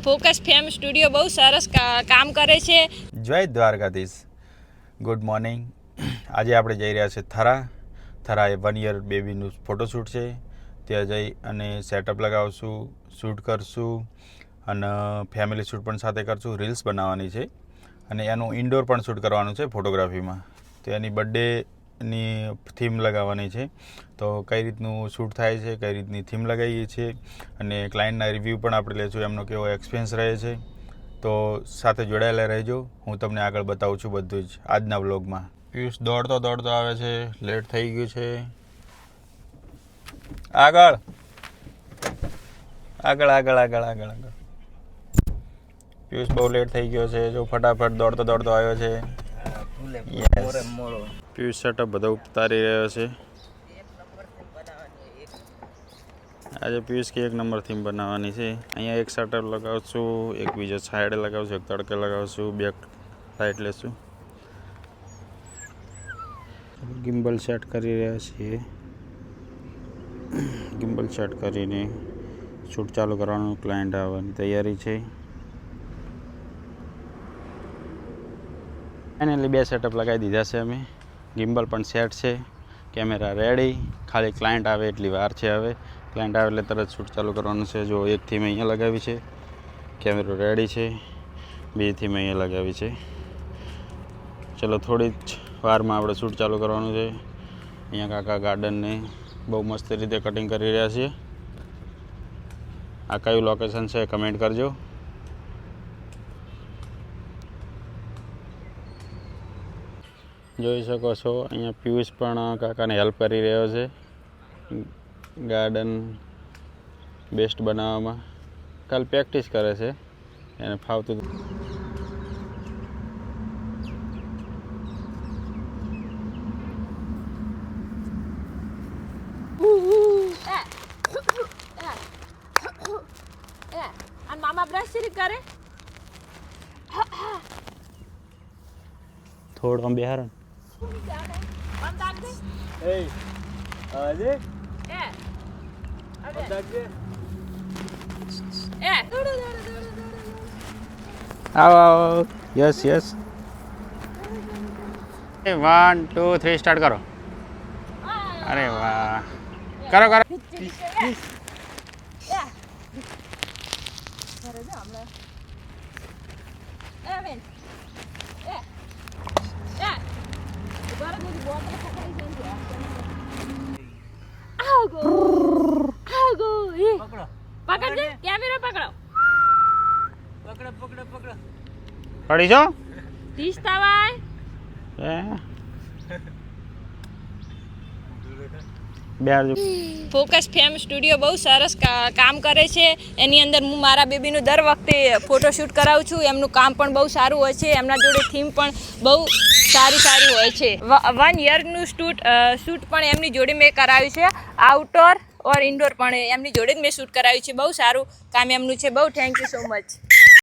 Focus fame studio બહુ સરસ કામ કરે છે. જય દ્વારકાધીશ. Good morning. આજે આપણે જઈ રહ્યા છે થરા એ 1 યર બેબીનું ફોટોશૂટ છે. ત્યાં જઈ અને સેટઅપ લગાવશું, શૂટ કરશું અને ફેમિલી શૂટ પણ સાથે કરશું. રીલ્સ બનાવવાની છે અને એનું ઇન્ડોર પણ શૂટ કરવાનું છે ફોટોગ્રાફીમાં. તો એની બર્થડેની થીમ લગાવવાની છે. તો કઈ રીતનું શૂટ થાય છે, કઈ રીતની થીમ લગાવીએ છીએ અને ક્લાયન્ટના રિવ્યૂ પણ આપણે લઈશું, એમનો કેવો એક્સપિરિયન્સ રહે છે. તો સાથે જોડાયેલા રહેજો. હું તમને આગળ બતાવું છું બધું જ આજના વ્લોગમાં. પિયુષ દોડતો આવે છે, લેટ થઈ ગયું છે. આગળ પિયુષ બહુ લેટ થઈ ગયો છે. જો ફટાફટ દોડતો આવ્યો છે. પિયુષ સેટઅપ બધા ઉતારી રહ્યો છે. આજે પિયુષ કે 1 નંબર થીમ બનાવવાની છે. અહીંયા એક સેટઅપ લગાવશું, એક બીજો સાઈડ લગાવશું, એક તડકે લગાવશું, બેક સાઈડ લેશું. ગિમ્બલ સેટ કરી રહ્યા છીએ. ગિમ્બલ સેટ કરીને શૂટ ચાલુ કરવાનું, ક્લાયન્ટ આવવાની તૈયારી છે. ફાઇનલી 2 સેટઅપ લગાવી દીધા છે અમે. ગિમ્બલ પણ સેટ છે, કેમેરા રેડી. ખાલી ક્લાયન્ટ આવે એટલી વાર છે. હવે ક્લાયન્ટ આવે એટલે તરત શૂટ ચાલુ કરવાનું છે. જો એક થીમ અહીંયા લગાવી છે, કેમેરો રેડી છે. 2 થીમ અહીંયા લગાવી છે. ચલો થોડી જ વારમાં આપણે શૂટ ચાલુ કરવાનું છે. અહીંયા કાકા ગાર્ડનને બહુ મસ્ત રીતે કટિંગ કરી રહ્યા છીએ. આ કયું લોકેશન છે કમેન્ટ કરજો. જોઈ શકો છો અહીંયા પિયુષ પણ કાકાને હેલ્પ કરી રહ્યો છે ગાર્ડન બેસ્ટ બનાવવામાં. કાલ પ્રેક્ટિસ કરે છે, એને ફાવતું. મામા બ્રશ કરે થોડું આમ બિહાર આવો. યસ 1 2 3 સ્ટાર્ટ કરો. અરે વાહ, કરો પકડ કેમેરા પકડો. પડી છો ફોકસ ફેમ સ્ટુડિયો બહુ સરસ કામ કરે છે. એની અંદર હું મારા બેબીનું દર વખતે ફોટોશૂટ કરાવું છું. એમનું કામ પણ બહુ સારું હોય છે. એમના જોડે થીમ પણ બહુ સારી હોય છે. 1 યરનું શૂટ પણ એમની જોડે મેં કરાવ્યું છે. આઉટડોર ઓર ઇન્ડોર પણ એમની જોડે જ મેં શૂટ કરાવ્યું છે. બહુ સારું કામ એમનું છે. બહુ થેન્ક યુ સો મચ.